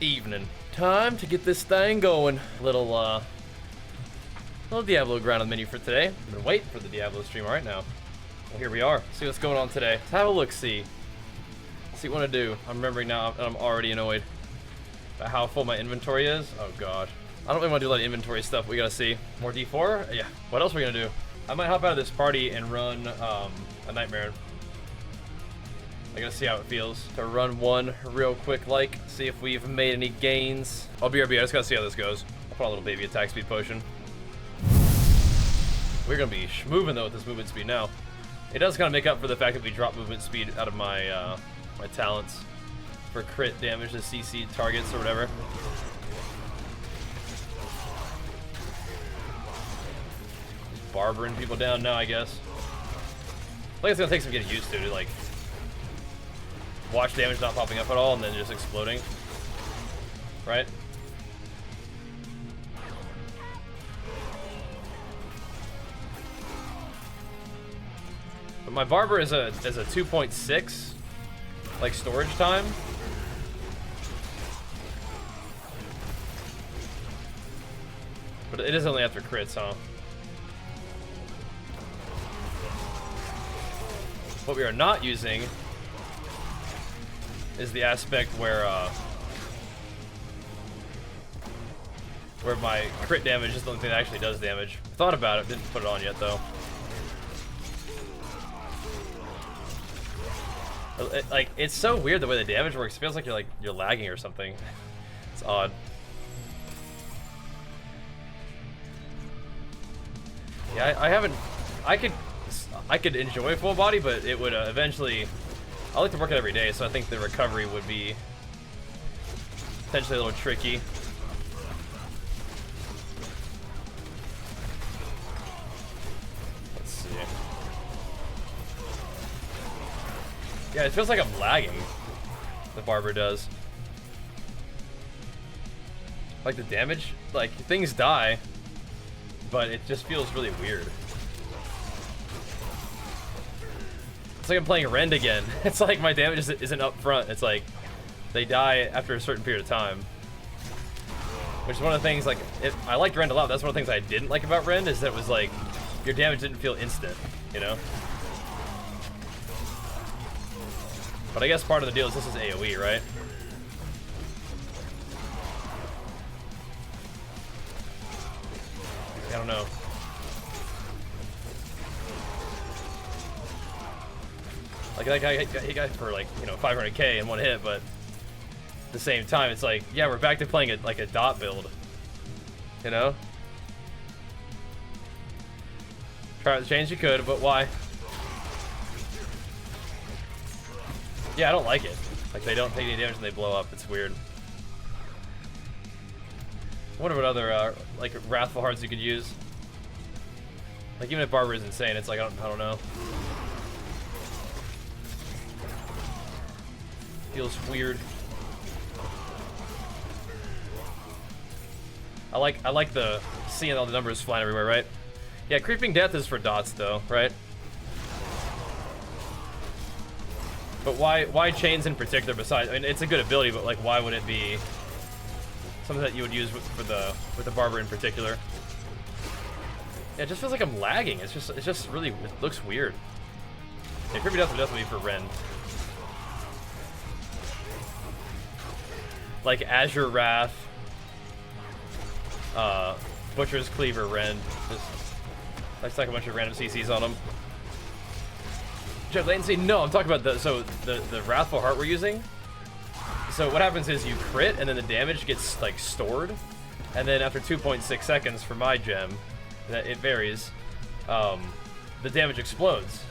evening. Time to get this thing going. Little Diablo grind on the menu for today. I've been waiting for the Diablo stream right now. Well, here we are. See what's going on today. Let's have a look-see. See what I want to do. I'm remembering now and I'm already annoyed about how full my inventory is. Oh god. I don't really want to do a lot of inventory stuff. We gotta see. More D4? Yeah. What else are we gonna do? I might hop out of this party and run a Nightmare. I gotta see how it feels to run one real quick, like, see if we've made any gains. I'll BRB, I just gotta see how this goes. I'll put on a little baby attack speed potion. We're gonna be moving though with this movement speed now. It does kind of make up for the fact that we drop movement speed out of my my talents for crit damage to CC targets or whatever. Barbarian people down now, I guess. I think it's gonna take some getting used to like watch damage not popping up at all and then just exploding. Right? But my barber is a 2.6 like storage time. But it is only after crits, huh? What we are not using is the aspect where my crit damage is the only thing that actually does damage. Thought about it, didn't put it on yet though. Like, it's so weird the way the damage works. It feels like you're lagging or something. It's odd. Yeah, I haven't. I could enjoy full body, but it would eventually. I like to work it every day, so I think the recovery would be potentially a little tricky. Let's see. Yeah, it feels like I'm lagging. The barber does. Like the damage, like things die, but it just feels really weird. It's like I'm playing Rend again. It's like my damage isn't up front. It's like they die after a certain period of time. Which is one of the things, like, I liked Rend a lot. That's one of the things I didn't like about Rend, is that it was like, your damage didn't feel instant, you know? But I guess part of the deal is this is AoE, right? I don't know. Like he got for like, you know, 500k in one hit, but at the same time, it's like, yeah, we're back to playing it like a dot build, you know? Try to change you could, but why? Yeah, I don't like it. Like, they don't take any damage and they blow up. It's weird. I wonder what other like wrathful hearts you could use. Like, even if Barber is insane, it's like I don't know. Feels weird. I like the seeing all the numbers flying everywhere, right? Yeah, creeping death is for dots though, right? But why chains in particular? Besides, I mean, it's a good ability, but like, why would it be something that you would use with the barber in particular? Yeah, it just feels like I'm lagging. It's just really, it looks weird. Yeah, creeping death would definitely be for Rend. Like Azure Wrath, Butcher's Cleaver, Rend. Just I stack a bunch of random CCs on them. Jet latency? No, I'm talking about the Wrathful Heart we're using. So what happens is you crit and then the damage gets like stored, and then after 2.6 seconds for my gem, that it varies, the damage explodes,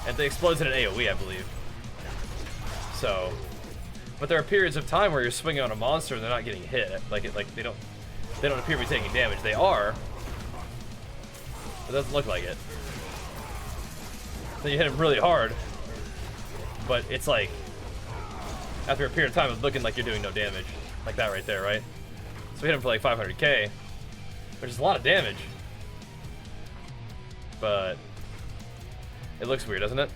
and it explodes in an AoE, I believe. So. But there are periods of time where you're swinging on a monster and they're not getting hit. Like they don't appear to be taking damage. They are. It doesn't look like it. Then you hit them really hard, but it's like after a period of time, it's looking like you're doing no damage, like that right there, right? So we hit him for like 500k, which is a lot of damage. But it looks weird, doesn't it?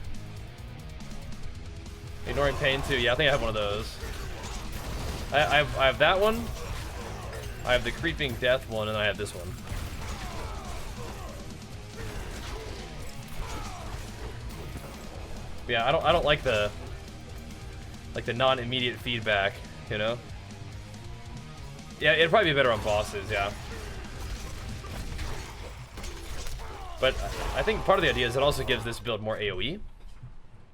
Ignoring pain too. Yeah, I think I have one of those. I have that one. I have the creeping death one, and I have this one. Yeah, I don't like the non-immediate feedback, you know? Yeah, it'd probably be better on bosses, yeah. But I think part of the idea is it also gives this build more AoE,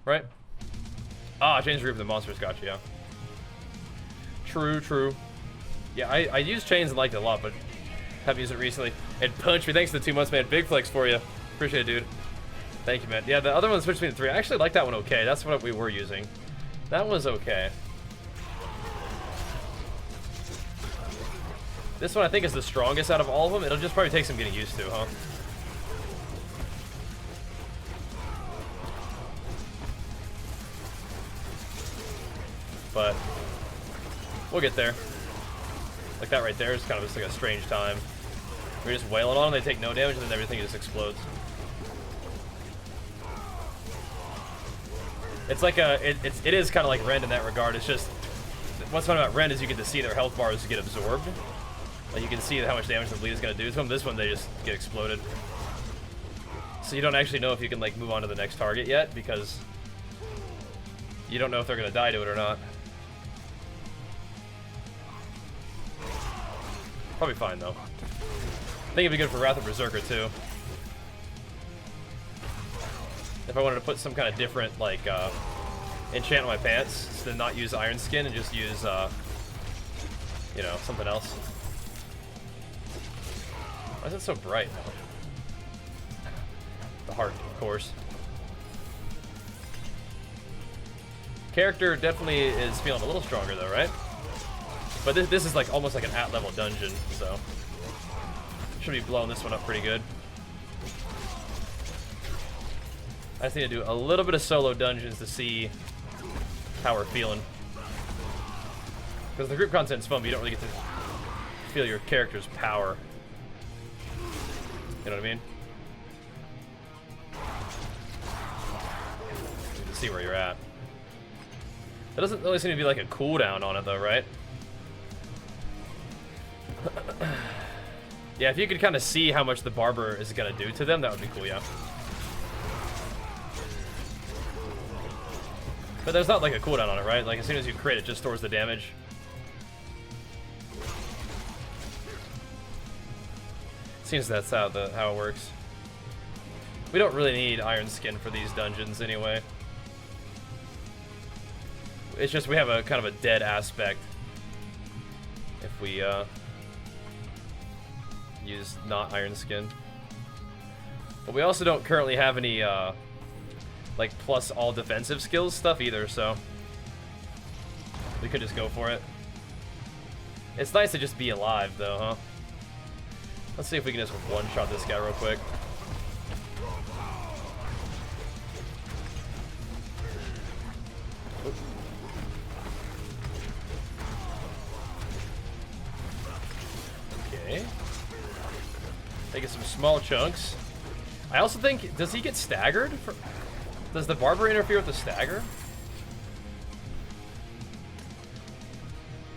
right? Ah, change the group of the monsters, gotcha, yeah. True, true. Yeah, I used chains and liked it a lot, but haven't used it recently. And Punch me, thanks for the 2 months, man. Big flex for you. Appreciate it, dude. Thank you, man. Yeah, the other one switched between the 3. I actually like that one okay. That's what we were using. That was okay. This one I think is the strongest out of all of them. It'll just probably take some getting used to, huh? But we'll get there. Like that right there is kind of just like a strange time. We're just wailing on them, they take no damage, and then everything just explodes. It's like it is kind of like Rend in that regard. It's just what's fun about Rend is you get to see their health bars get absorbed. Like you can see how much damage the bleed is gonna do to them. This one they just get exploded. So you don't actually know if you can like move on to the next target yet because you don't know if they're gonna die to it or not. Probably fine though. I think it'd be good for Wrath of Berserker too. If I wanted to put some kind of different, like, enchant on my pants, to not use Iron Skin and just use, you know, something else. Why is it so bright now? The heart, of course. Character definitely is feeling a little stronger though, right? But this is like almost like an at-level dungeon, so should be blowing this one up pretty good. I just need to do a little bit of solo dungeons to see how we're feeling. Because the group content's fun, but you don't really get to feel your character's power. You know what I mean? You can see where you're at. There doesn't really seem to be like a cooldown on it though, right? Yeah, if you could kind of see how much the Barber is going to do to them, that would be cool, yeah. But there's not like a cooldown on it, right? Like as soon as you crit, it just stores the damage. Seems that's how it works. We don't really need Iron Skin for these dungeons anyway. It's just we have a kind of a dead aspect if we use not Iron Skin. But we also don't currently have any like plus all defensive skills stuff either, so we could just go for it. It's nice to just be alive though, huh? Let's see if we can just one-shot this guy real quick. Okay. Taking some small chunks. I also think, does he get staggered? Does the Barber interfere with the stagger?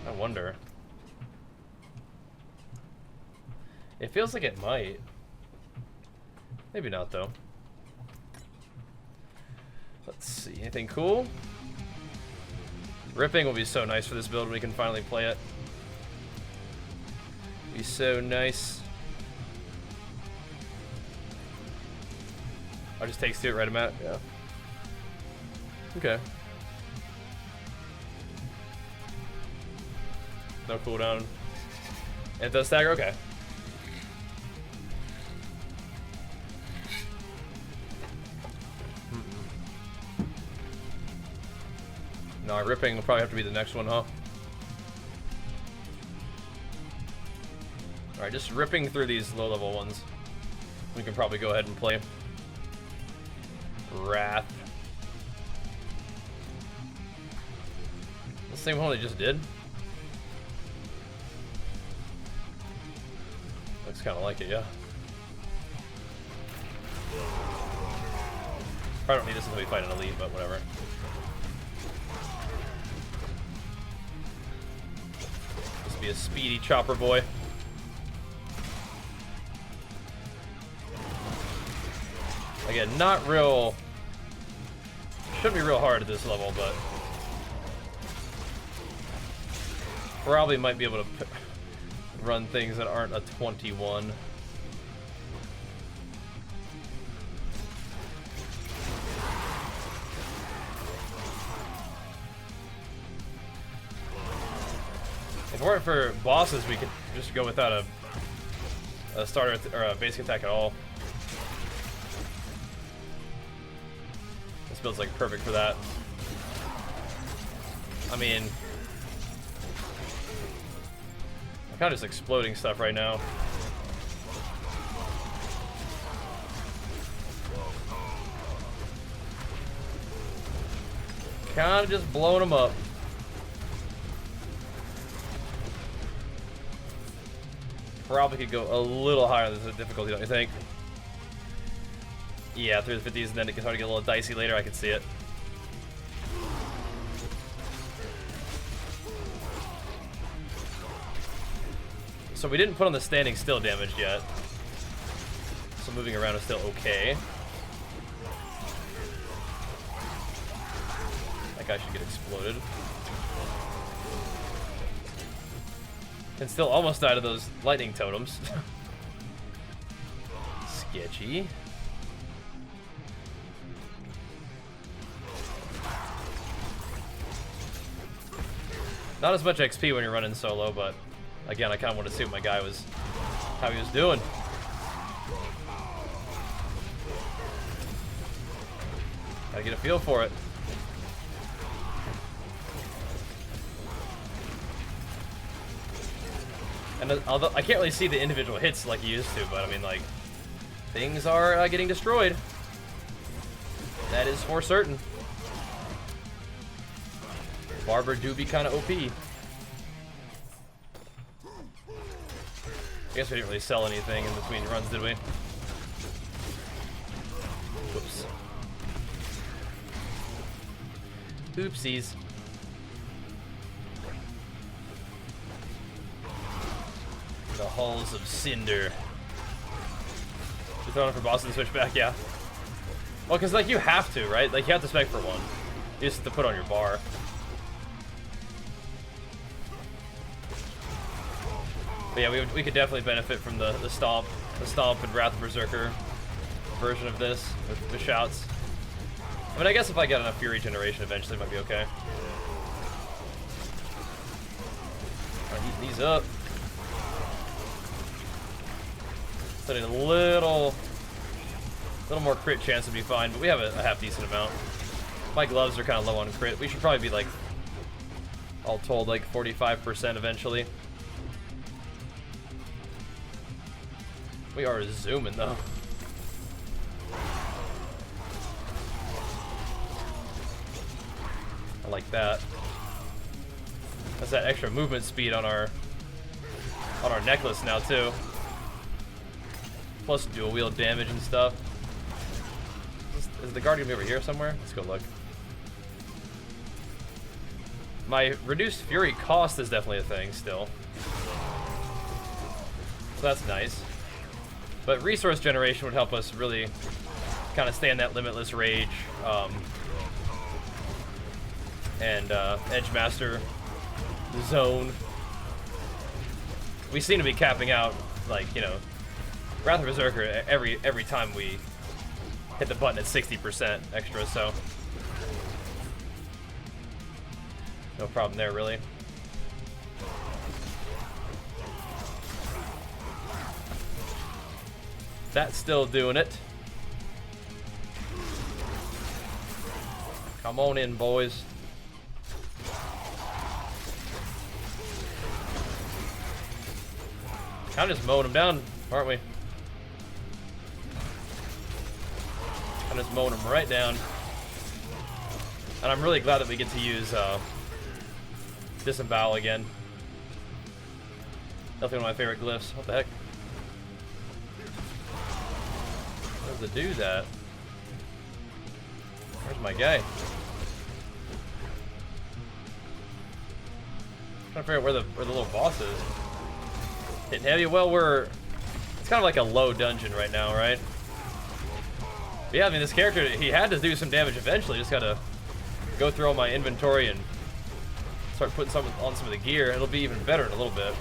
I wonder. It feels like it might. Maybe not, though. Let's see. Anything cool? Ripping will be so nice for this build when we can finally play it. Be so nice. Oh, just takes 2 at right amount? Yeah. Okay. No cooldown. It does stagger? Okay. No, ripping will probably have to be the next one, huh? Alright, just ripping through these low-level ones. We can probably go ahead and play Wrath. The same one they just did. Looks kind of like it, yeah. Probably don't need this until we fight an elite, but whatever. Be a speedy chopper boy. Again, not real. Shouldn't be real hard at this level, but probably might be able to run things that aren't a 21. If it weren't for bosses, we could just go without a starter or a basic attack at all. This build's like perfect for that. I mean, I'm kind of just exploding stuff right now. Kind of just blowing them up. Probably could go a little higher than the difficulty, don't you think? Yeah, through the 50s, and then it can start to get a little dicey later. I can see it. So we didn't put on the standing still damage yet. So moving around is still okay. That guy should get exploded. And still almost died of those lightning totems. Sketchy. Not as much XP when you're running solo, but again, I kind of want to see what my guy was, how he was doing. Gotta get a feel for it. And although I can't really see the individual hits like you used to, but I mean, like, things are getting destroyed. That is for certain. Barber do be kind of OP. I guess we didn't really sell anything in between runs, did we? Whoops. Oopsies. The halls of cinder. You're throwing it for boss and switch back, yeah. Well, because like you have to, right? Like you have to spec for one. You just have to put on your bar. But yeah, we could definitely benefit from the stomp and Wrath of Berserker version of this with the shouts. I mean, I guess if I get enough Fury Generation, eventually it might be okay. Alright, eat these up. So I need a little more crit chance to be fine, but we have a half decent amount. My gloves are kind of low on crit. We should probably be like, all told, like 45% eventually. We are zooming though. I like that. That's that extra movement speed on our necklace now too. Plus dual wield damage and stuff. Is the guardian over here somewhere? Let's go look. My reduced fury cost is definitely a thing still. So that's nice. But resource generation would help us really kind of stay in that limitless rage and edge master zone. We seem to be capping out, like, you know, Wrath of Berserker every time we hit the button at 60% extra, so no problem there really. That's still doing it. Come on in, boys. Kind of just mowing them down, aren't we? Kind of just mowing them right down. And I'm really glad that we get to use Disembowel again. Definitely one of my favorite glyphs. What the heck? Where's the dude at? Where's my guy? Trying to figure out where the little boss is. Hitting heavy. Well, it's kind of like a low dungeon right now, right? But yeah, I mean, this character, he had to do some damage eventually. Just gotta go through all my inventory and start putting on some of the gear. It'll be even better in a little bit.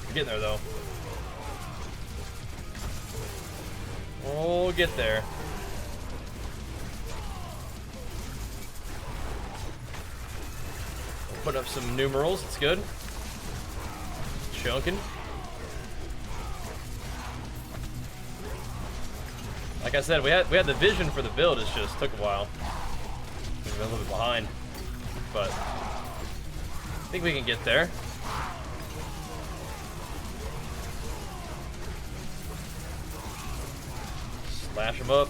We're getting there though. We'll get there. Put up some numerals, it's good. Chunking. Like I said, we had the vision for the build, it just took a while. We've been a little bit behind. But I think we can get there. Slash them up.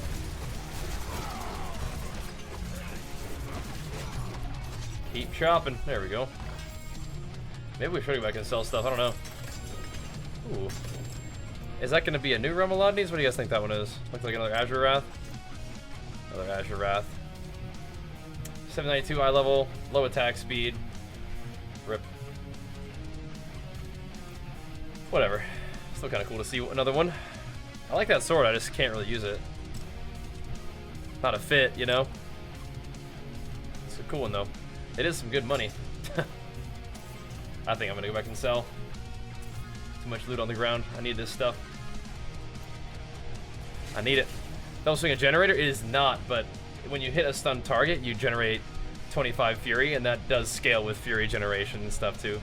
Keep chopping. There we go. Maybe we should go back and sell stuff. I don't know. Ooh. Is that going to be a new realm of Melodines? What do you guys think that one is? Looks like another Azure Wrath. Another Azure Wrath. 792 eye level, low attack speed. Rip. Whatever. Still kind of cool to see another one. I like that sword, I just can't really use it. Not a fit, you know? It's a cool one though. It is some good money. I think I'm gonna go back and sell. Too much loot on the ground. I need this stuff. I need it. Double swing a generator? It is not, but when you hit a stun target, you generate 25 Fury, and that does scale with Fury generation and stuff too.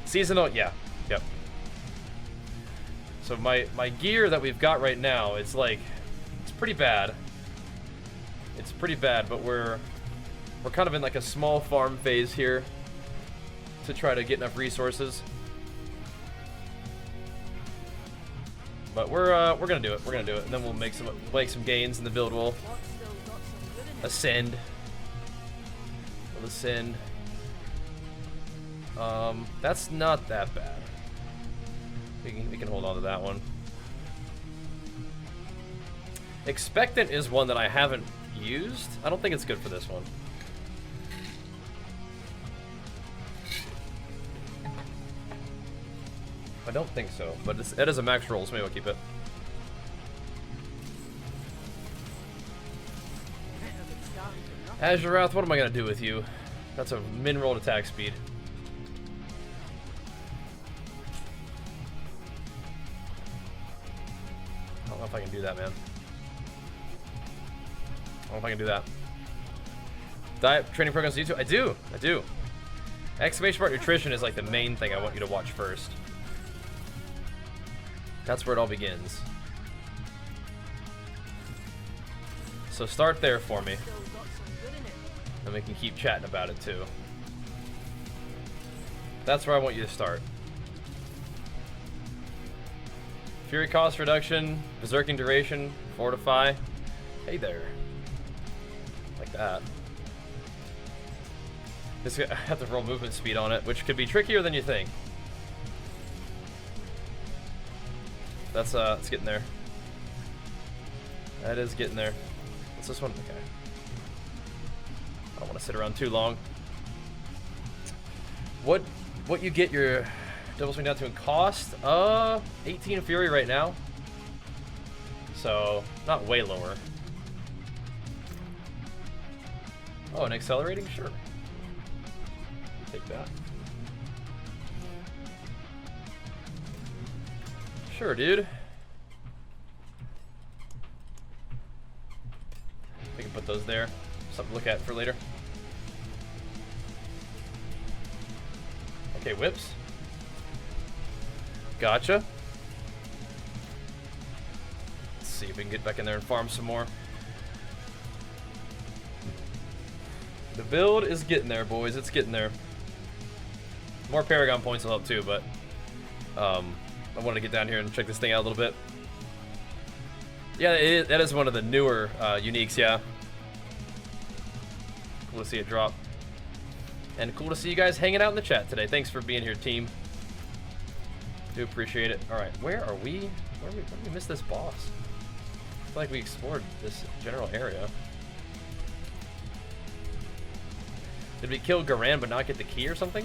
Seasonal, yeah. Yep. So my gear that we've got right now, it's pretty bad. It's pretty bad, but we're kind of in like a small farm phase here to try to get enough resources. But we're gonna do it. We're gonna do it, and then we'll make some gains, and the build will ascend. We'll ascend. That's not that bad. We can hold on to that one. Expectant is one that I haven't used. I don't think it's good for this one. I don't think so, but it is a max roll, so maybe I'll keep it. Azure Wrath, what am I gonna do with you? That's a min rolled attack speed. I don't know if I can do that, man. I don't know if I can do that. Diet training programs on YouTube? I do. Exclamation mark nutrition is like the main thing I want you to watch first. That's where it all begins. So start there for me. And we can keep chatting about it too. That's where I want you to start. Fury cost reduction, berserking duration, fortify. Hey there. Like that. This I have to roll movement speed on it, which could be trickier than you think. That's it's getting there. That is getting there. What's this one? Okay. I don't want to sit around too long. What you get your double swing down to in cost? 18 Fury right now. So not way lower. Oh, and accelerating? Sure. Take that. Sure, dude. We can put those there. Something to look at for later. Okay, whips. Gotcha. Let's see if we can get back in there and farm some more. The build is getting there, boys. It's getting there. More Paragon points will help too, but I want to get down here and check this thing out a little bit. Yeah, that is one of the newer uniques, yeah. Cool to see it drop. And cool to see you guys hanging out in the chat today. Thanks for being here, team. Do appreciate it. All right, where are we? Where did we miss this boss? I feel like we explored this general area. Did we kill Garan but not get the key or something?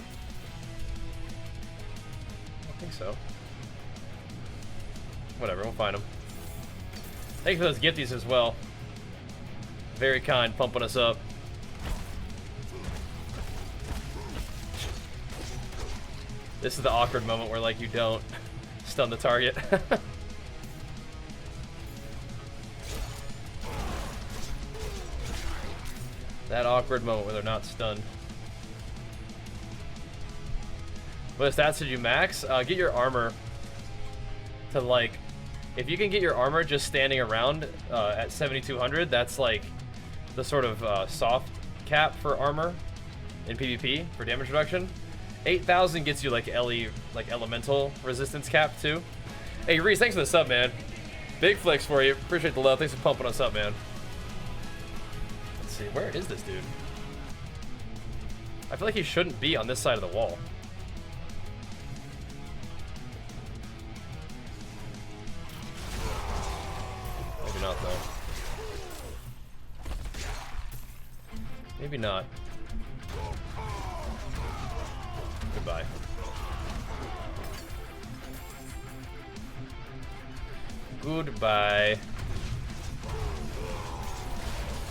I don't think so. Whatever, we'll find him. Thank you for those gifties as well. Very kind, pumping us up. This is the awkward moment where, like, you don't stun the target. That awkward moment where they're not stunned. What stats did you max? Get your armor to, like, if you can get your armor just standing around at 7,200, that's like the sort of soft cap for armor in PvP for damage reduction. 8,000 gets you like elemental resistance cap too. Hey Reese, thanks for the sub, man. Big flicks for you. Appreciate the love. Thanks for pumping us up, man. Let's see, where is this dude? I feel like he shouldn't be on this side of the wall. Maybe not though. Maybe not. Goodbye. Goodbye.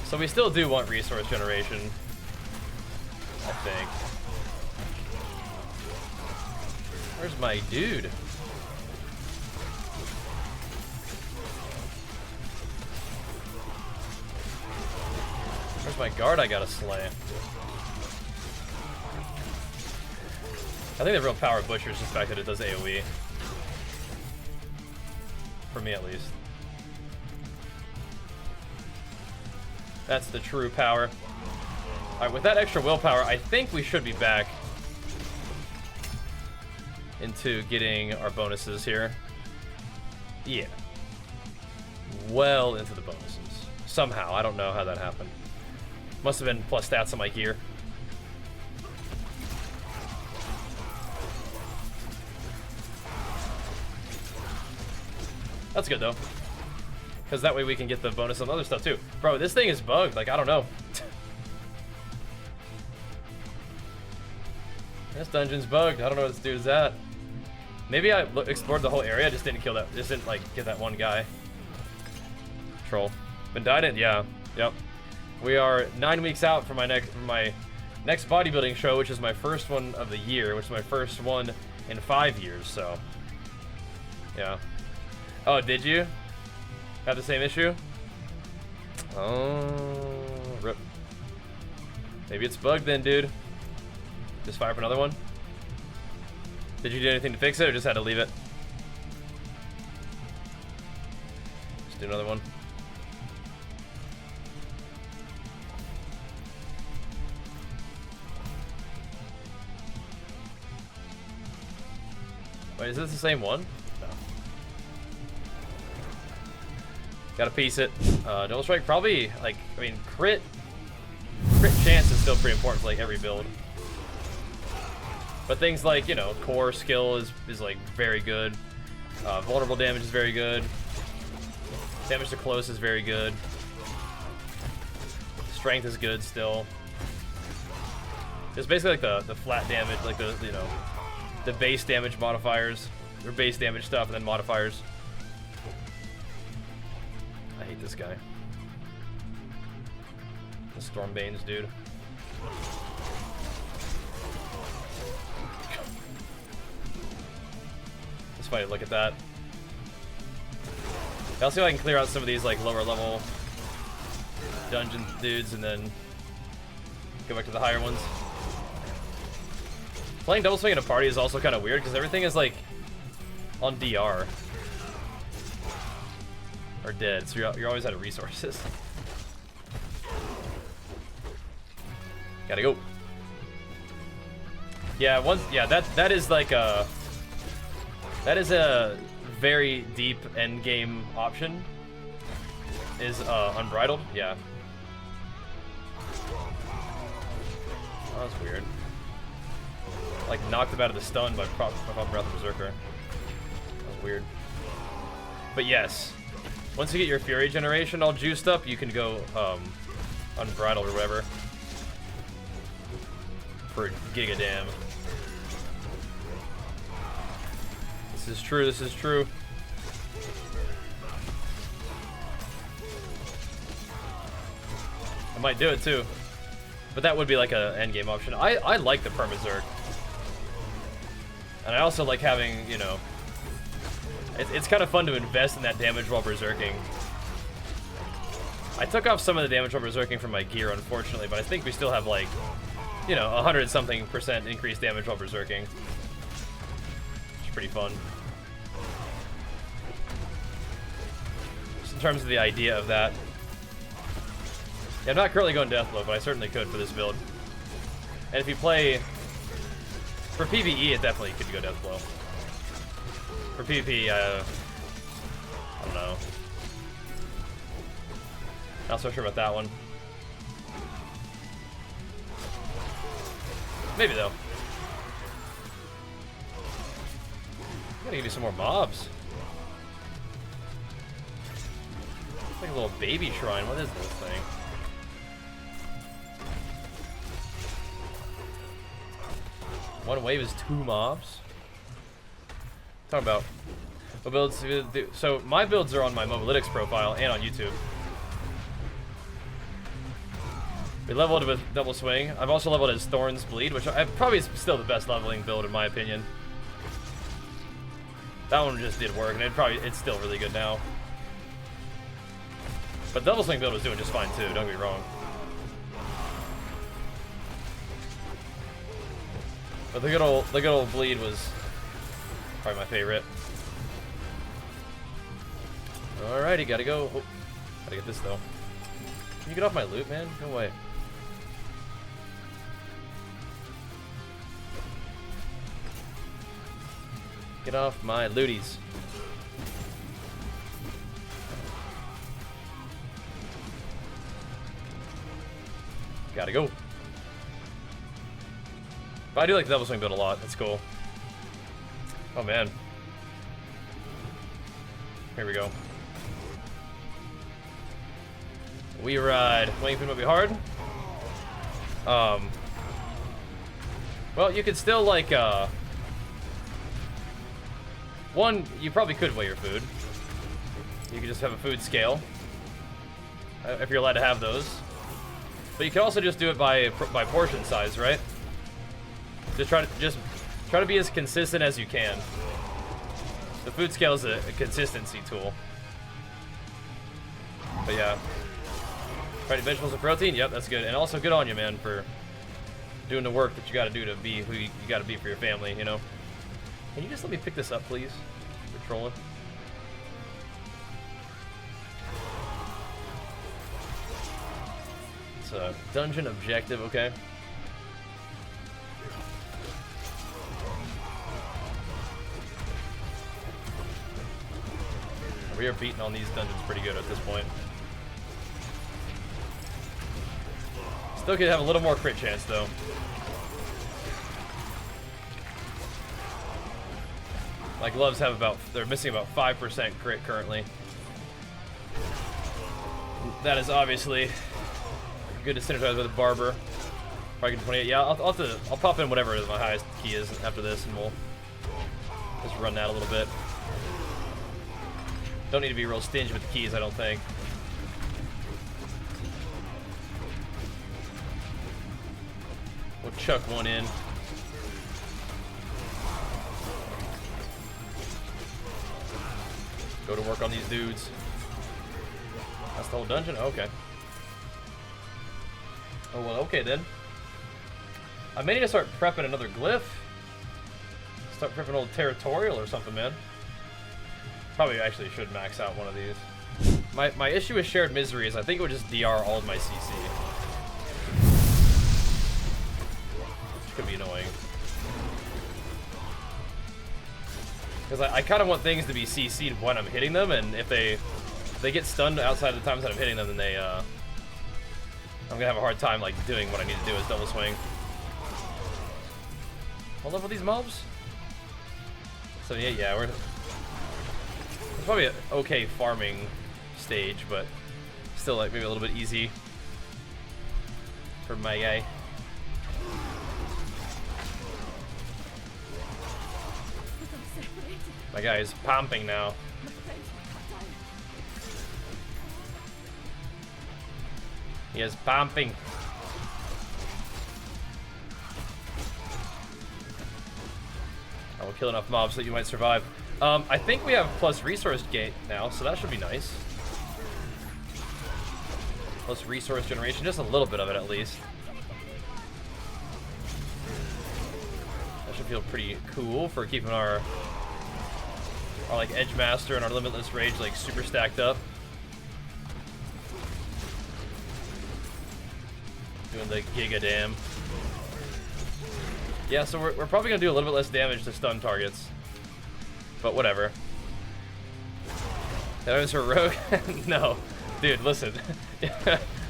So we still do want resource generation, I think. Where's my dude? Where's my guard I gotta slay? I think the real power of Butcher is just the fact that it does AoE. For me, at least. That's the true power. Alright, with that extra willpower, I think we should be back into getting our bonuses here. Yeah. Well into the bonuses. Somehow, I don't know how that happened. Must have been plus stats on my gear. That's good though, because that way we can get the bonus on other stuff too. Bro, this thing is bugged. Like, I don't know. This dungeon's bugged. I don't know what this dude is at. Maybe I explored the whole area, just didn't kill that. Just didn't like get that one guy. Troll. Been died in? Yeah. Yep. We are 9 weeks out from my next bodybuilding show, which is my first one of the year, which is my first one in 5 years. So, yeah. Oh, did you have the same issue? Oh, rip. Maybe it's bugged then, dude. Just fire up another one. Did you do anything to fix it, or just had to leave it? Just do another one. Wait, is this the same one? No. Gotta piece it. Double strike, probably, like, I mean, crit chance is still pretty important for, like, every build. But things like, you know, core skill is like, very good. Vulnerable damage is very good. Damage to close is very good. Strength is good still. It's basically like the flat damage, like the, you know, the base damage modifiers, or base damage stuff, and then modifiers. I hate this guy. The Stormbanes, dude. It's funny to look at that. I'll see if I can clear out some of these like lower level dungeon dudes and then go back to the higher ones. Playing double swing in a party is also kind of weird because everything is like on DR or dead, so you're always out of resources. Gotta go. Yeah, that is like a very deep end game option. Is unbridled, yeah. Oh, that's weird. Like knocked him out of the stun by Breath of Berserker. That was weird. But yes, once you get your Fury generation all juiced up, you can go unbridled or whatever. per gigadam. This is true, this is true. I might do it too. But that would be like a endgame option. I like the perma-zerg. And I also like having, you know, it's kind of fun to invest in that damage while berserking. I took off some of the damage while berserking from my gear, unfortunately, but I think we still have like, you know, 100-something% increased damage while berserking. It's pretty fun. Just in terms of the idea of that. Yeah, I'm not currently going Deathblow, but I certainly could for this build. And if you play... For PvE, it definitely could go Deathblow. For PvP, I don't know. Not so sure about that one. Maybe, though. Gotta give you some more mobs. It's like a little baby shrine. What is this thing? One wave is 2 mobs. Talk about what builds. So my builds are on my Mobalytics profile and on YouTube. We leveled with Double Swing. I've also leveled as Thorns Bleed, which I probably is still the best leveling build in my opinion. That one just did work, and it's still really good now. But Double Swing build was doing just fine too. Don't get me wrong. But the good old Bleed was probably my favorite. Alrighty, gotta go. Oh, gotta get this though. Can you get off my loot, man? No way. Get off my looties. Gotta go. But I do like the Double Swing build a lot. That's cool. Oh man. Here we go. We ride. Wing Fin would be hard. Well, you could still like one, you probably could weigh your food. You could just have a food scale if you're allowed to have those. But you can also just do it by portion size, right? Just try to be as consistent as you can. The food scale is a consistency tool. But yeah. Trying vegetables and protein, yep, that's good. And also good on you, man, for doing the work that you gotta do to be who you gotta be for your family, you know? Can you just let me pick this up, please? You're trolling. It's a dungeon objective, okay. We are beating on these dungeons pretty good at this point. Still could have a little more crit chance, though. My gloves have they're missing about 5% crit currently. That is obviously good to synergize with a Barber. Probably get 28. Yeah, I'll pop in whatever my highest key is after this, and we'll just run that a little bit. Don't need to be real stingy with the keys, I don't think. We'll chuck one in. Go to work on these dudes. That's the whole dungeon? Okay. Oh, well, okay then. I may need to start prepping another glyph. Start prepping old territorial or something, man. Probably actually should max out one of these. My issue with Shared Misery is I think it would just DR all of my CC. Which could be annoying. Because I kind of want things to be CC'd when I'm hitting them, and if they get stunned outside of the times that I'm hitting them, then I'm gonna have a hard time like doing what I need to do as Double Swing. What level these mobs? 78, yeah, it's probably an okay farming stage, but still like maybe a little bit easy for my guy. My guy is pumping now. He is pumping. I will kill enough mobs so that you might survive. I think we have plus resource gate now, so that should be nice. Plus resource generation, just a little bit of it at least. That should feel pretty cool for keeping our like Edge Master and our Limitless Rage like super stacked up. Doing the Giga Dam. Yeah, so we're probably gonna do a little bit less damage to stun targets. But whatever. That was her rogue? No. Dude, listen.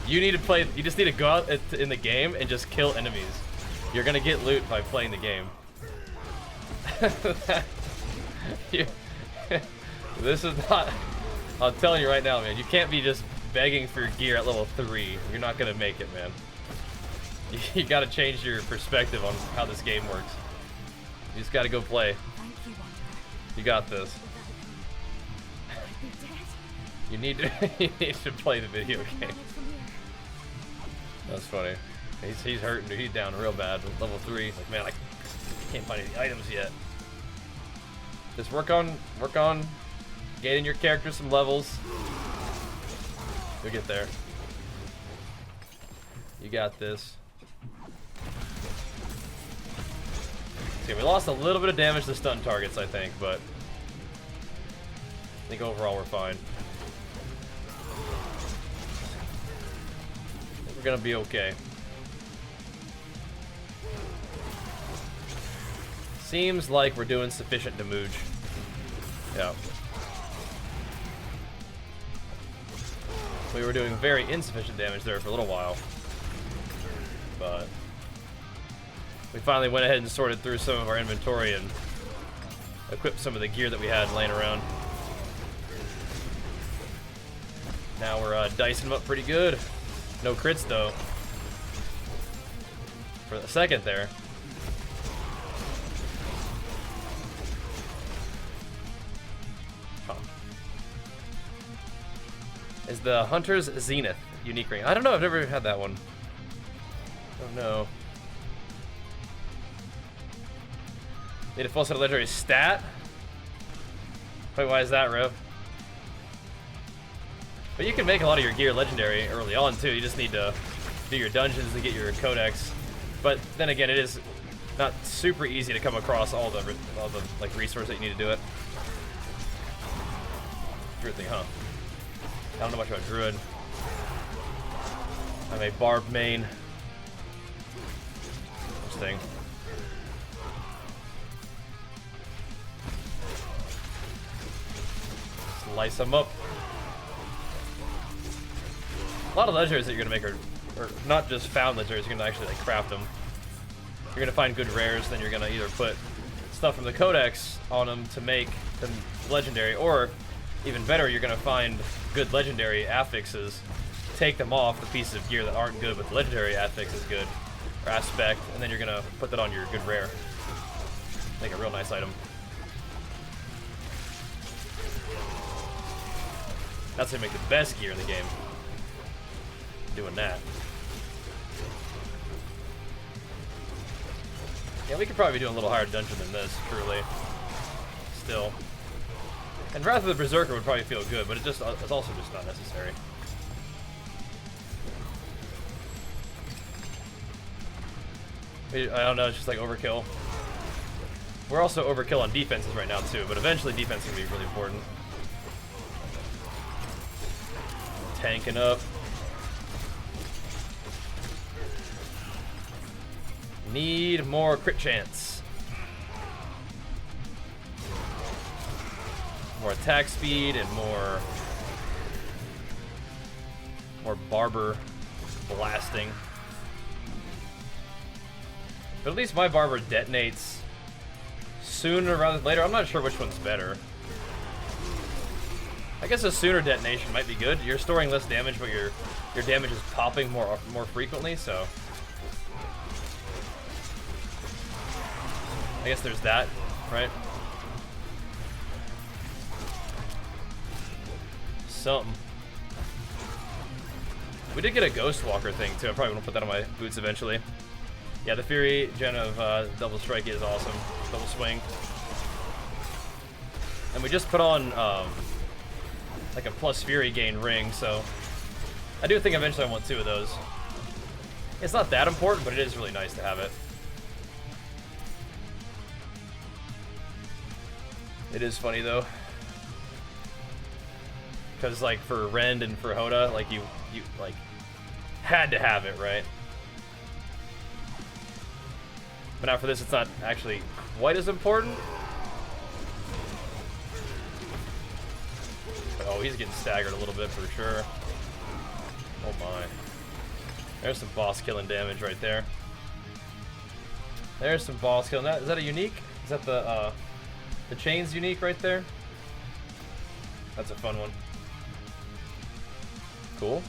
You need to play, you just need to go out in the game and just kill enemies. You're gonna get loot by playing the game. This is not, I'm telling you right now, man, you can't be just begging for gear at level 3. You're not gonna make it, man. You gotta change your perspective on how this game works. You just gotta go play. You got this. You need to play the video game. That's funny. He's hurting, dude. He's down real bad. Level 3. Like, man, I can't find any items yet. Just work on getting your character some levels. You'll get there. You got this. Okay, we lost a little bit of damage to stun targets, I think, but I think overall we're fine. We're gonna be okay. Seems like we're doing sufficient damage. Yeah. We were doing very insufficient damage there for a little while. But we finally went ahead and sorted through some of our inventory and equipped some of the gear that we had laying around. Now we're dicing them up pretty good. No crits though. For a second there. Huh. Is the Hunter's Zenith unique ring? I don't know, I've never had that one. Oh no. Need a full set of legendary stat? Wait, why is that, Rev? But you can make a lot of your gear legendary early on too. You just need to do your dungeons and get your codex. But then again, it is not super easy to come across all the like resources that you need to do it. Druid thing, huh? I don't know much about Druid. I'm a Barb main. Interesting. Slice them up. A lot of legendaries that you're gonna make are not just found legendaries. You're gonna actually like craft them. You're gonna find good rares, then you're gonna either put stuff from the codex on them to make them legendary, or even better, you're gonna find good legendary affixes, take them off the pieces of gear that aren't good, but the legendary affix is good, or aspect, and then you're gonna put that on your good rare. Make a real nice item. That's how you make the best gear in the game. Doing that. Yeah, we could probably be doing a little higher dungeon than this, truly. Still. And Wrath of the Berserker would probably feel good, but it's also just not necessary. I don't know, it's just like overkill. We're also overkill on defenses right now too, but eventually defense is going to be really important. Tanking up. Need more crit chance. More attack speed and more barber blasting. But at least my barber detonates sooner rather than later. I'm not sure which one's better. I guess a sooner detonation might be good. You're storing less damage, but your damage is popping more frequently, so I guess there's that, right? something. We did get a Ghost Walker thing too. I probably want to put that on my boots eventually. Yeah, the Fury gen of Double Strike is awesome. Double Swing. And we just put on like a plus Fury gain ring, so I do think eventually I want 2 of those. It's not that important, but it is really nice to have it. It is funny though, because like for Rend and for Hoda, like you like had to have it, right? But now for this, it's not actually quite as important. Oh, he's getting staggered a little bit for sure. Oh my. There's some boss killing damage right there. There's some boss killing. Is that a unique? Is that the chain's unique right there? That's a fun one. Cool.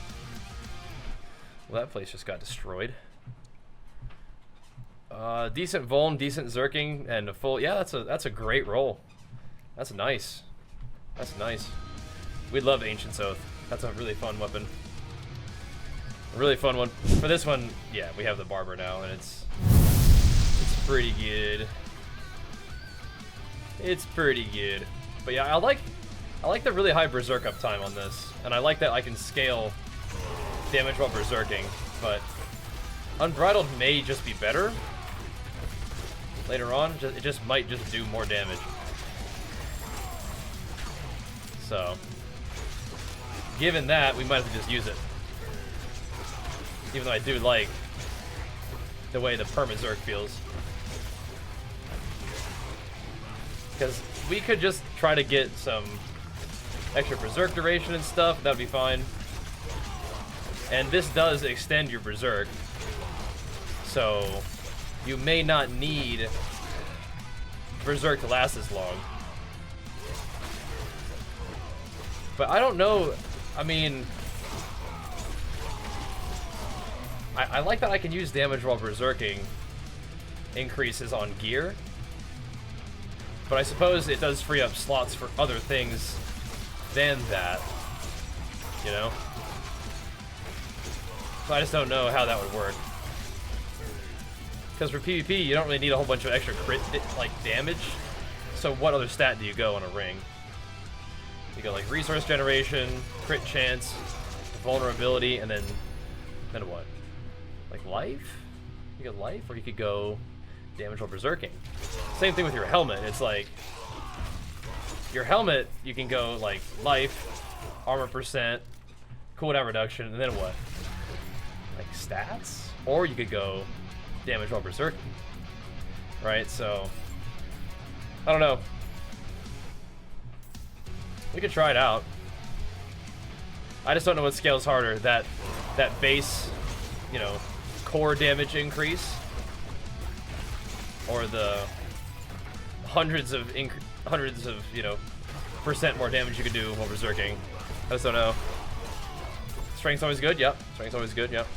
Well, that place just got destroyed. Decent Vuln, decent Zerking, and a full. Yeah, that's a great roll. That's nice. That's nice. We love Ancient's Oath. That's a really fun weapon. A really fun one. For this one, yeah, we have the Barber now, and it's pretty good. It's pretty good. But yeah, I like the really high Berserk uptime on this, and I like that I can scale damage while Berserking, but Unbridled may just be better later on. It just might just do more damage. So, given that, we might have to just use it. Even though I do like the way the Perma-Zerk feels. Because we could just try to get some extra Berserk duration and stuff, that would be fine. And this does extend your Berserk. So, you may not need Berserk to last as long. But I don't know, I mean, I like that I can use damage while Berserking increases on gear. But I suppose it does free up slots for other things than that, you know? So I just don't know how that would work. Because for PvP, you don't really need a whole bunch of extra crit, like, damage. So what other stat do you go on a ring? You go, like, resource generation, crit chance, vulnerability, and then what? Like, life? You get life, or you could go damage while Berserking. Same thing with your helmet. It's like, your helmet, you can go, like, life, armor percent, cooldown reduction, and then what? Like, stats? Or you could go damage while Berserking. Right, so, I don't know. We could try it out. I just don't know what scales harder. That base, you know, core damage increase, or the hundreds of you know, percent more damage you could do while Berserking. I just don't know. Strength's always good. Yep. Strength's always good. Yep.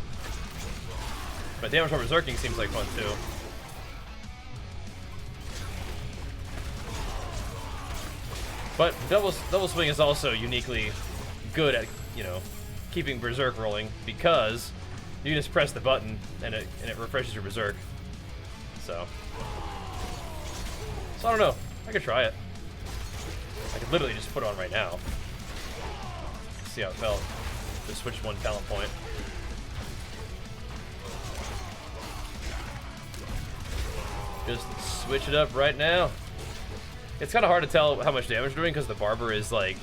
But damage while Berserking seems like fun too. But double swing is also uniquely good at, you know, keeping Berserk rolling, because you just press the button and it refreshes your Berserk. So I don't know. I could try it. I could literally just put it on right now. See how it felt. Just switch one talent point. Just switch it up right now. It's kind of hard to tell how much damage we're doing because the Barber is like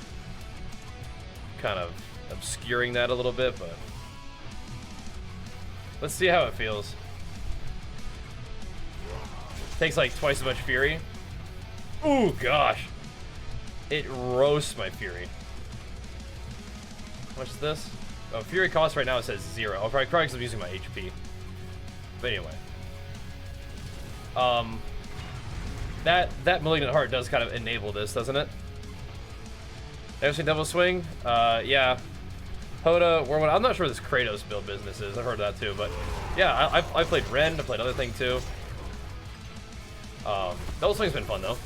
kind of obscuring that a little bit, but let's see how it feels. Takes like twice as much Fury. Ooh, gosh. It roasts my Fury. How much is this? Oh, Fury cost right now it says 0. Oh, probably because I'm using my HP. But anyway. That Malignant Heart does kind of enable this, doesn't it? Ever seen Double Swing? Yeah. Hoda, Whirlwind. I'm not sure what this Kratos build business is. I've heard that too, but yeah, I played Rend. I played other thing too. Double Swing's been fun though.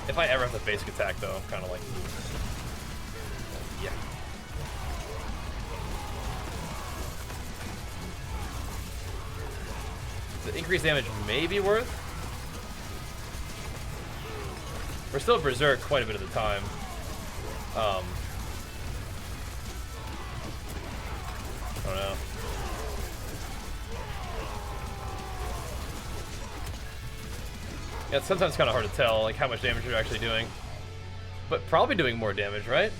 If I ever have the basic attack, though, I'm kind of like, yeah. The increased damage may be worth. We're still berserk quite a bit of the time. I don't know. Yeah, it's sometimes kind of hard to tell, like, how much damage you're actually doing. But probably doing more damage, right?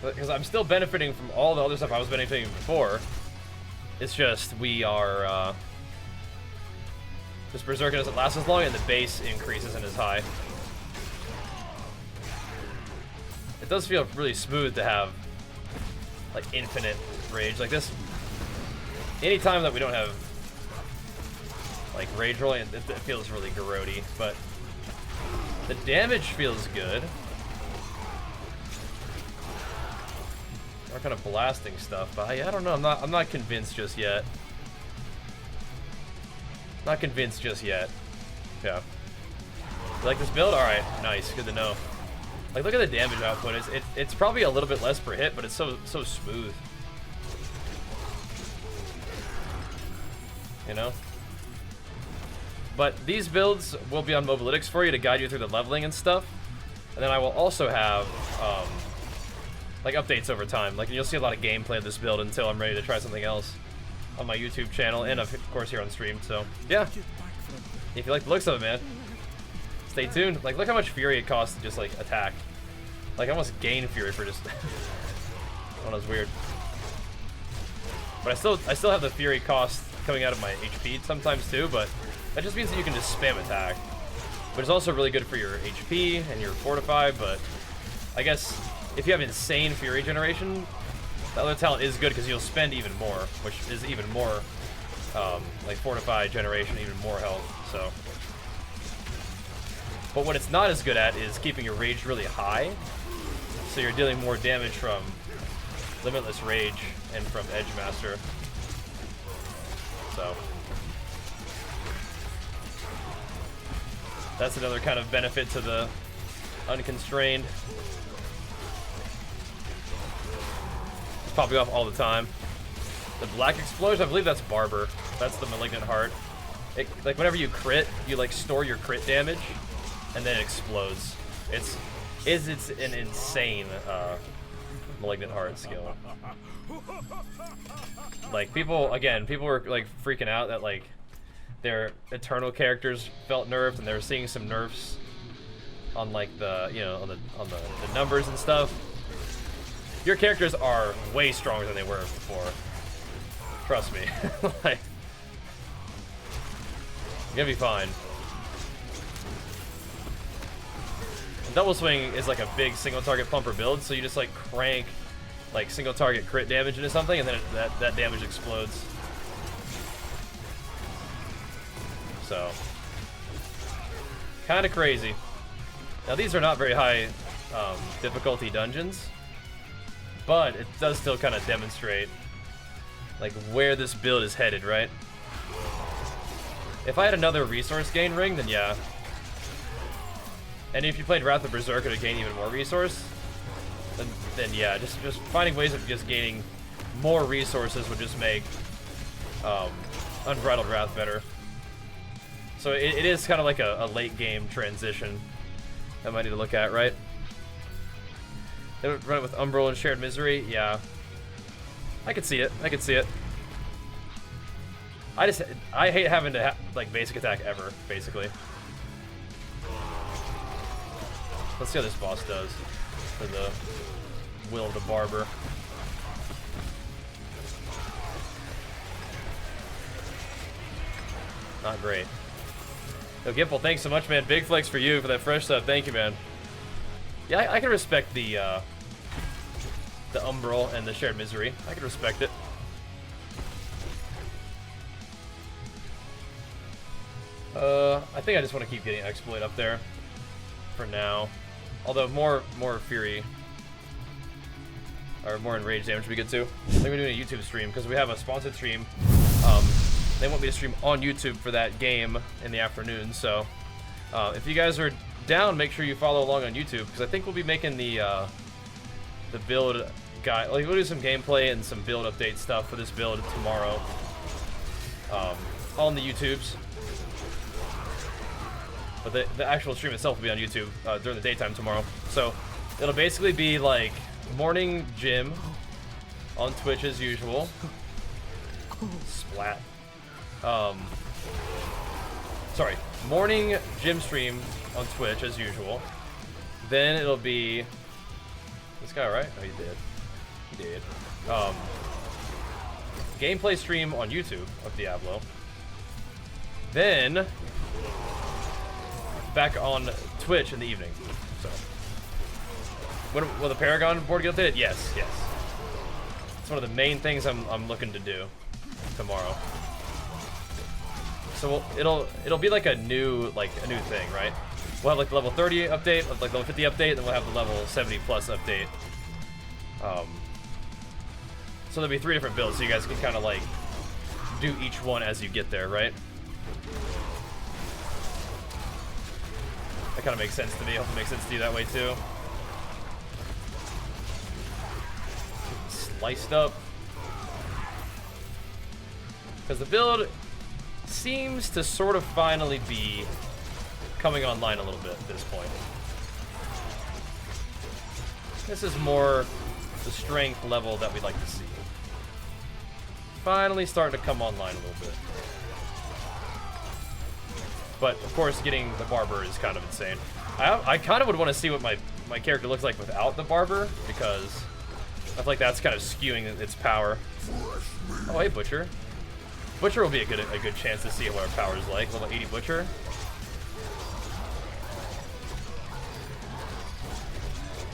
Because I'm still benefiting from all the other stuff I was benefiting before. It's just, we are, this Berserker doesn't last as long, and the base increase isn't as high. It does feel really smooth to have, like, infinite rage. Like this, anytime that we don't have, like, rage rolling, it feels really grody, but the damage feels good. We're kind of blasting stuff, but I don't know. I'm not convinced just yet. Not convinced just yet. Yeah. You like this build? All right, nice, good to know. Like, look at the damage output. It's probably a little bit less per hit, but it's so smooth. You know. But these builds will be on Mobalytics for you to guide you through the leveling and stuff, and then I will also have like updates over time. Like, you'll see a lot of gameplay of this build until I'm ready to try something else on my YouTube channel and of course here on stream. So yeah, if you like the looks of it, man, stay tuned. Like, look how much fury it costs to just like attack. Like, I almost gain fury for just that was weird. But I still have the fury cost coming out of my HP sometimes too, but that just means that you can just spam attack. But it's also really good for your HP and your fortify, but I guess if you have insane fury generation, the other talent is good because you'll spend even more, which is even more like fortify generation, even more health. So, but what it's not as good at is keeping your rage really high, so you're dealing more damage from limitless rage and from Edge Master. So that's another kind of benefit to the unconstrained. It's popping off all the time. The black explosion, I believe that's Barber. That's the malignant heart. Like, whenever you crit, you like store your crit damage, and then it explodes. It's an insane malignant heart skill. Like, people were like freaking out that like their Eternal characters felt nerfed, and they were seeing some nerfs on like the, you know, on the numbers and stuff. Your characters are way stronger than they were before. Trust me. Like, you're gonna be fine. And double swing is like a big single target pumper build, so you just like crank like single target crit damage into something, and then that damage explodes. So, kind of crazy. Now, these are not very high difficulty dungeons, but it does still kind of demonstrate like where this build is headed, right? If I had another resource gain ring, then yeah. And if you played Wrath of Berserker to gain even more resource, then yeah, just finding ways of just gaining more resources would just make Unbridled Wrath better. So it is kind of like a late game transition I might need to look at, right? They would run it with Umbral and Shared Misery, yeah. I could see it. I could see it. I hate having to like basic attack ever, basically. Let's see how this boss does for the Will of the Barber. Not great. Yo, Gimple, thanks so much, man. Big flex for you for that fresh sub. Thank you, man. Yeah, I can respect the Umbral and the Shared Misery. I can respect it. I think I just want to keep getting Exploit up there for now. Although more Fury or more Enraged damage would be good too. I think we're doing a YouTube stream because we have a sponsored stream. They want me to stream on YouTube for that game in the afternoon, so If you guys are down, make sure you follow along on YouTube, because I think we'll be making the build guide. Like, we'll do some gameplay and some build update stuff for this build tomorrow. On the YouTubes. But the actual stream itself will be on YouTube during the daytime tomorrow. So it'll basically be like morning gym on Twitch as usual. Splat. Sorry, morning gym stream on Twitch as usual. Then it'll be this guy, right? Oh, he did. He did. Gameplay stream on YouTube of Diablo. Then back on Twitch in the evening. So, will the Paragon board get updated? Yes, yes. It's one of the main things I'm looking to do tomorrow. So it'll be like a new thing, right? We'll have like the level 30 update, like level 50 update, then we'll have the level 70 plus update. So there'll be 3 different builds, so you guys can kind of like do each one as you get there, right? That kind of makes sense to me. I hope it makes sense to you that way too. Sliced up. Because the build seems to sort of finally be coming online a little bit at this point. This is more the strength level that we'd like to see. Finally starting to come online a little bit. But, of course, getting the Barber is kind of insane. I kind of would want to see what my character looks like without the Barber, because I feel like that's kind of skewing its power. Oh, hey, Butcher. Butcher will be a good chance to see what our power is like. Level 80 Butcher.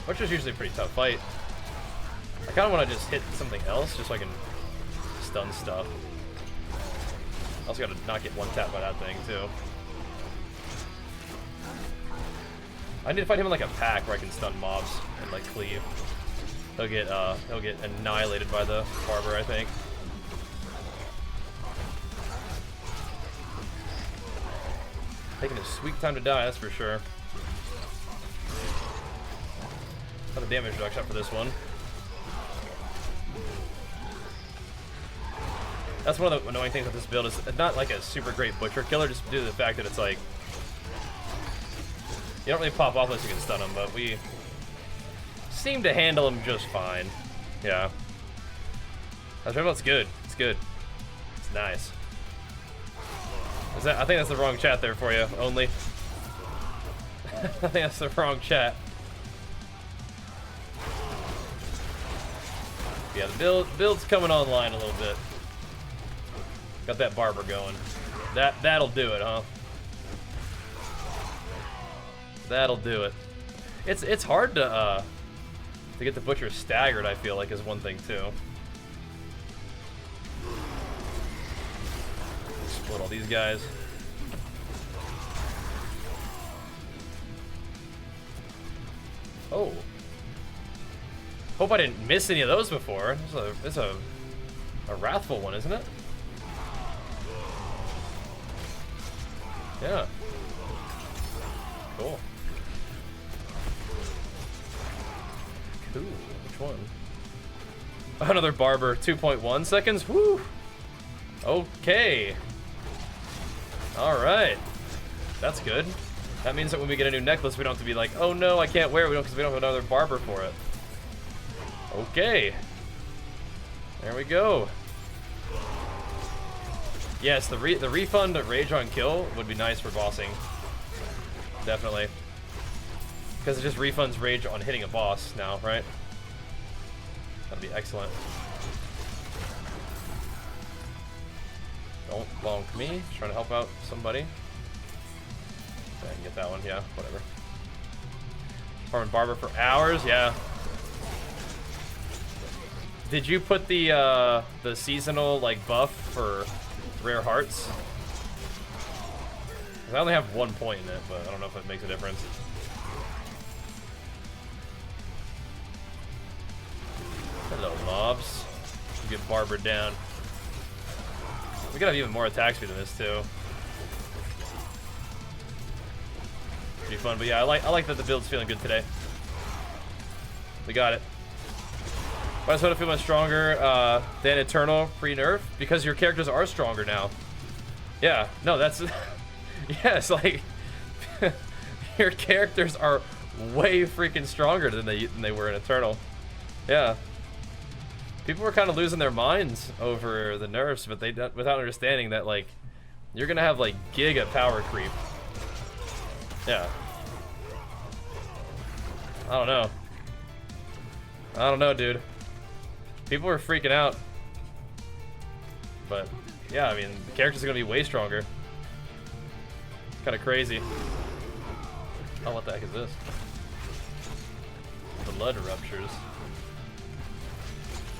Butcher's usually a pretty tough fight. I kind of want to just hit something else, just so I can stun stuff. I also got to not get one tap by that thing, too. I need to fight him in like a pack where I can stun mobs and like cleave. He'll get annihilated by the Barber, I think. Taking a sweet time to die, that's for sure. Not a damage reduction for this one. That's one of the annoying things with this build, is not like a super great Butcher killer, just due to the fact that it's like, you don't really pop off unless you can stun him, but we seem to handle him just fine. Yeah. That's good. It's good. It's nice. I think that's the wrong chat there for you, only. I think that's the wrong chat. Yeah, the build's coming online a little bit. Got that Barber going. That'll do it, huh? That'll do it. It's hard to get the Butcher staggered, I feel like, is one thing too. Explode all these guys. Oh. Hope I didn't miss any of those before. It's a wrathful one, isn't it? Yeah. Cool. Cool. Which one? Another Barber. 2.1 seconds. Woo. Okay. All right. That's good. That means that when we get a new necklace, we don't have to be like, oh no, I can't wear it. Because we don't have another Barber for it. Okay. There we go. Yes, the refund Rage on Kill would be nice for bossing. Definitely. Because it just refunds Rage on hitting a boss now, right? That'd be excellent. Don't bonk me. Just trying to help out somebody. I can get that one, yeah, whatever. Farming Barber for hours, yeah. Did you put the seasonal like buff for rare hearts? I only have 1 point in it, but I don't know if it makes a difference. Hello, mobs. Get Barber down. We gotta have even more attack speed than this too. be fun. But yeah, I like that the build's feeling good today. We got it. Why does Soda feel much stronger than Eternal pre-nerf? Because your characters are stronger now. Yeah, no, that's... yeah, it's like... your characters are way freaking stronger than they were in Eternal. Yeah. People were kind of losing their minds over the nerfs, but without understanding that, like, you're gonna have, like, giga power creep. Yeah. I don't know, dude. People were freaking out. But, yeah, I mean, the characters are gonna be way stronger. Kind of crazy. Oh, what the heck is this? Blood ruptures.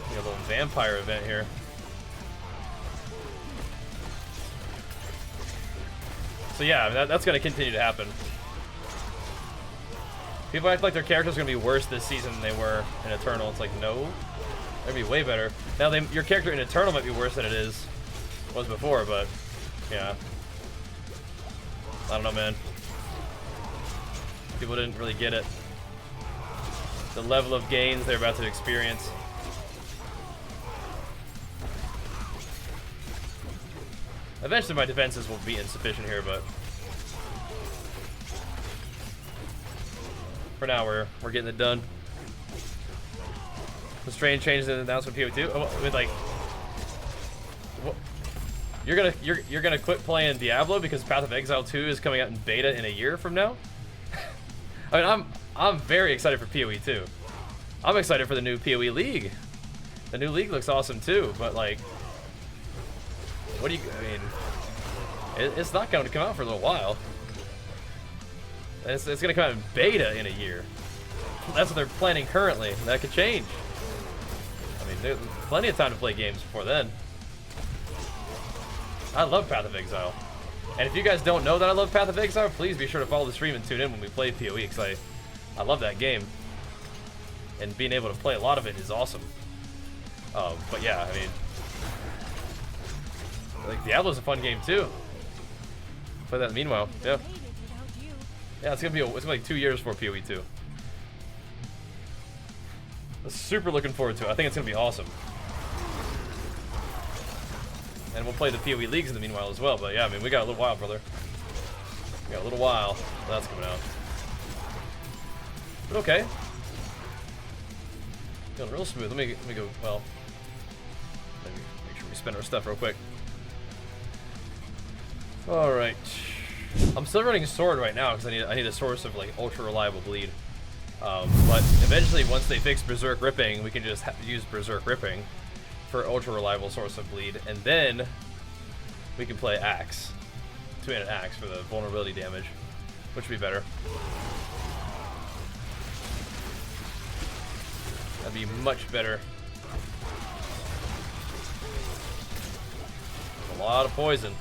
A little vampire event here. So yeah, that's going to continue to happen. People act like their characters are going to be worse this season than they were in Eternal. It's like, no. They're going to be way better. Now, your character in Eternal might be worse than it was before, but yeah. I don't know, man. People didn't really get it. The level of gains they're about to experience. Eventually my defenses will be insufficient here, but for now we're getting it done. The strange changes in the announcement PO2. Oh, I mean, like, what? You're gonna quit playing Diablo because Path of Exile 2 is coming out in beta in a year from now? I mean, I'm very excited for PoE 2. I'm excited for the new PoE League. The new league looks awesome too, but like, what do you, I mean, it's not going to come out for a little while. It's going to come out in beta in a year. That's what they're planning currently. That could change. I mean, there's plenty of time to play games before then. I love Path of Exile. And if you guys don't know that I love Path of Exile, please be sure to follow the stream and tune in when we play PoE, because I love that game. And being able to play a lot of it is awesome. But yeah, I mean, like, Diablo's a fun game too. Play that meanwhile, yeah. Yeah, it's gonna be like 2 years before PoE 2. I'm super looking forward to it. I think it's gonna be awesome. And we'll play the PoE leagues in the meanwhile as well. But yeah, I mean, we got a little while, brother. We got a little while. That's coming out. But okay. Going real smooth. Let me go. Well, let me make sure we spin our stuff real quick. All right. I'm still running sword right now because I need a source of like ultra reliable bleed. But eventually, once they fix Berserk Ripping, we can just use Berserk Ripping for ultra reliable source of bleed, and then we can play Axe, 2-handed Axe for the vulnerability damage, which would be better. That'd be much better. A lot of poison.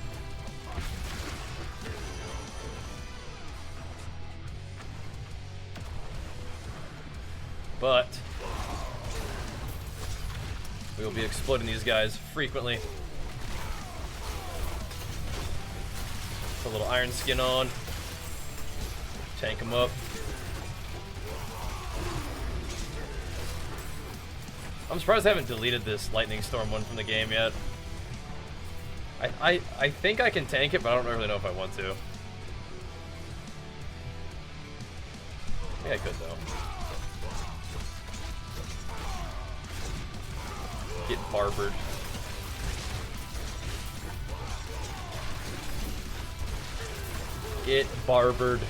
But we will be exploding these guys frequently. Put a little iron skin on. Tank them up. I'm surprised I haven't deleted this Lightning Storm one from the game yet. I think I can tank it, but I don't really know if I want to. I think I could though. Get barbered. Get barbered.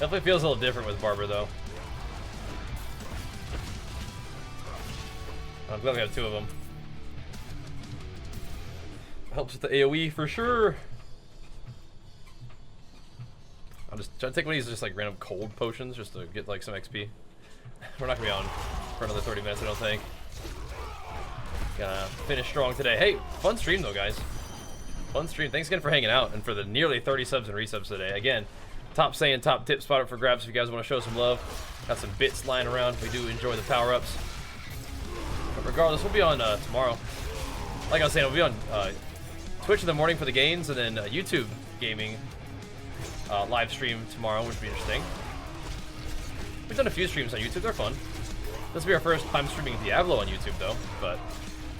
Definitely feels a little different with Barber though. I'm glad we have two of them. Helps with the AoE for sure. I'm just trying to take one of these just like random cold potions just to get like some XP. We're not gonna be on for another 30 minutes, I don't think. Gonna finish strong today. Hey, fun stream though, guys. Fun stream. Thanks again for hanging out and for the nearly 30 subs and resubs today. Again, top saying, top tip spot up for grabs if you guys want to show some love. Got some bits lying around. We do enjoy the power-ups. But regardless, we'll be on tomorrow. Like I was saying, we'll be on Twitch in the morning for the games, and then YouTube gaming live stream tomorrow, which will be interesting. We've done a few streams on YouTube, they're fun. This will be our first time streaming Diablo on YouTube though, but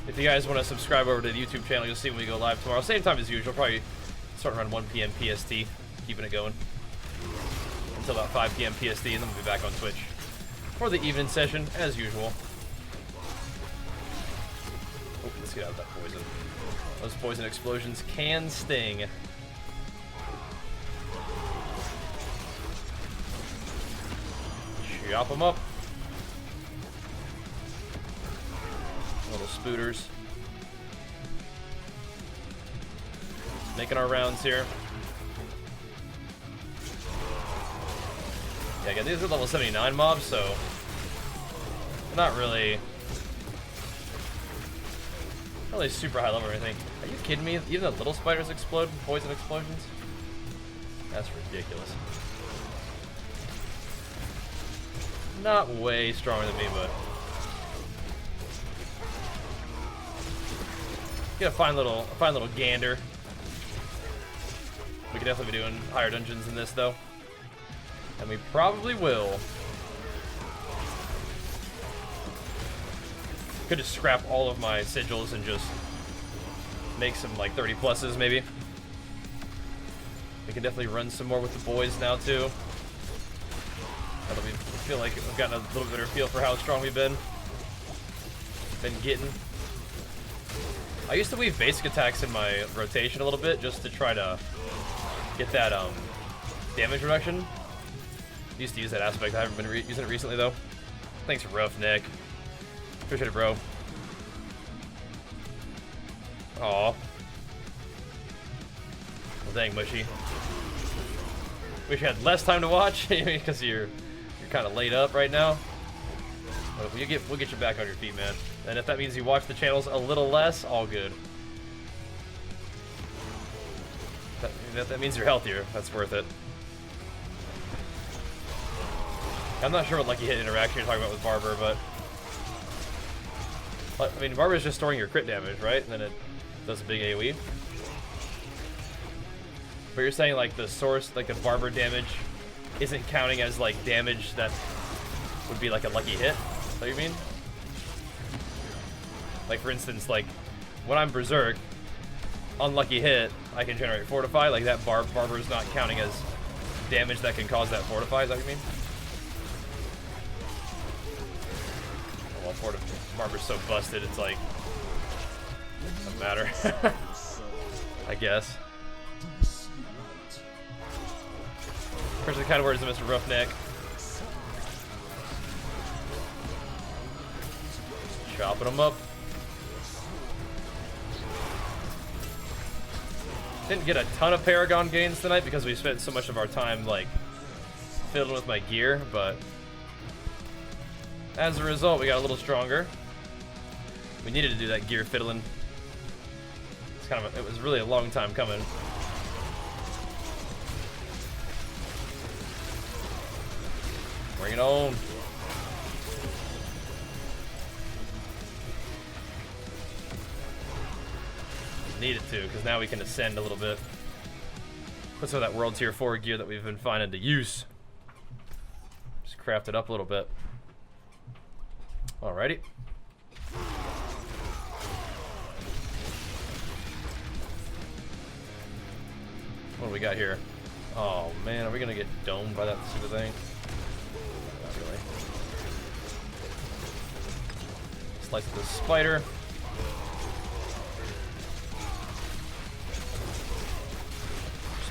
if you guys want to subscribe over to the YouTube channel, you'll see when we go live tomorrow. Same time as usual, probably starting around 1 p.m. PST, keeping it going until about 5 p.m. PST, and then we'll be back on Twitch for the evening session, as usual. Oh, let's get out of that poison. Those poison explosions can sting. Chop them up. Little spooters. Making our rounds here. Yeah, again, these are level 79 mobs, so they're not really super high level or anything. Are you kidding me? Even the little spiders explode with poison explosions? That's ridiculous. Not way stronger than me, but get a fine little gander. We could definitely be doing higher dungeons than this, though, and we probably will. Could just scrap all of my sigils and just make some like 30 pluses, maybe. We can definitely run some more with the boys now too. That'll be. I feel like I've gotten a little better feel for how strong we've been getting. I used to weave basic attacks in my rotation a little bit just to try to get that damage reduction. Used to use that aspect. I haven't been using it recently though. Thanks, Roughneck. Appreciate it, bro. Aw. Well, dang, Mushy. Wish you had less time to watch because you're kind of laid up right now. But we'll get you back on your feet, man. And if that means you watch the channels a little less, all good. That means you're healthier. That's worth it. I'm not sure what lucky hit interaction you're talking about with Barber, but I mean, Barber is just storing your crit damage, right? And then it does a big AoE. But you're saying like the source, like the Barber damage, isn't counting as like damage that would be like a lucky hit? Is that what you mean? Like for instance, like when I'm Berserk, unlucky hit, I can generate Fortify. Like that Barber is not counting as damage that can cause that Fortify. Is that what you mean? Oh, well, Barber's so busted, it's like doesn't matter. I guess. Especially the kind of words of Mr. Roughneck. Chopping them up. Didn't get a ton of Paragon gains tonight because we spent so much of our time like fiddling with my gear, but as a result, we got a little stronger. We needed to do that gear fiddling. It's kind of it was really a long time coming. Bring it on. Needed to, because now we can ascend a little bit. Put some of that World Tier 4 gear that we've been finding to use. Just craft it up a little bit. Alrighty. What do we got here? Oh man, are we gonna get domed by that stupid thing? Not really. Slice of the spider.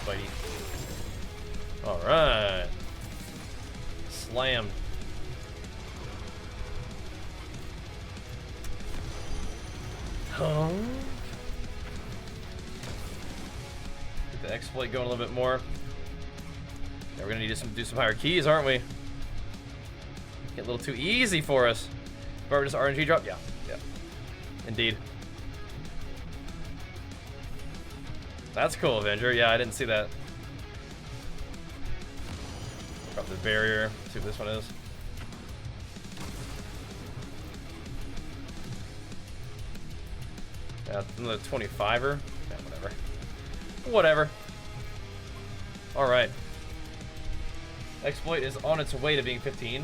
Spidey. Alright. Slammed. Get the exploit going a little bit more. Yeah, we're gonna need to do some higher keys, aren't we? Get a little too easy for us. Barber just RNG drop? Yeah. Indeed. That's cool, Avenger. Yeah, I didn't see that. Drop the barrier. See what this one is. Yeah, another 25er. Yeah, whatever. Alright. Exploit is on its way to being 15.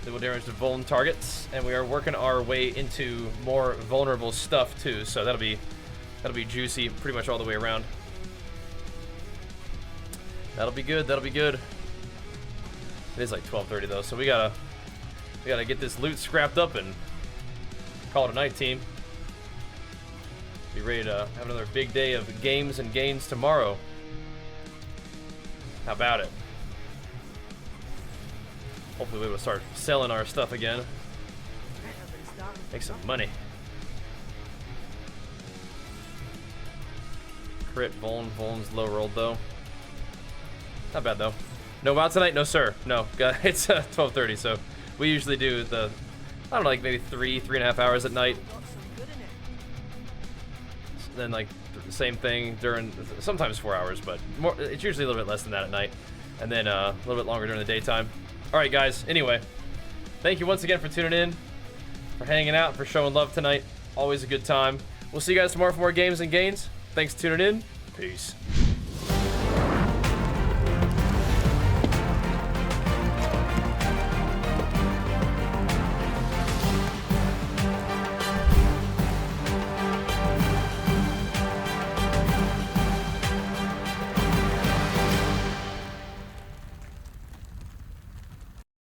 That will damage to vuln targets, and we are working our way into more vulnerable stuff too, so that'll be juicy pretty much all the way around. That'll be good, that'll be good. It is like 12:30 though, so we gotta get this loot scrapped up and call it a night, team. Be ready to have another big day of games and gains tomorrow. How about it? Hopefully we'll be able to start selling our stuff again. Make some money. Crit, vuln's low rolled though. Not bad though. No WoW tonight? No sir. No, it's 12:30, so we usually do the, I don't know, like maybe 3.5 hours at night. Then like the same thing during, sometimes 4 hours, but more, it's usually a little bit less than that at night. And then a little bit longer during the daytime. Alright guys, anyway, thank you once again for tuning in, for hanging out, for showing love tonight. Always a good time. We'll see you guys tomorrow for more games and gains. Thanks for tuning in. Peace.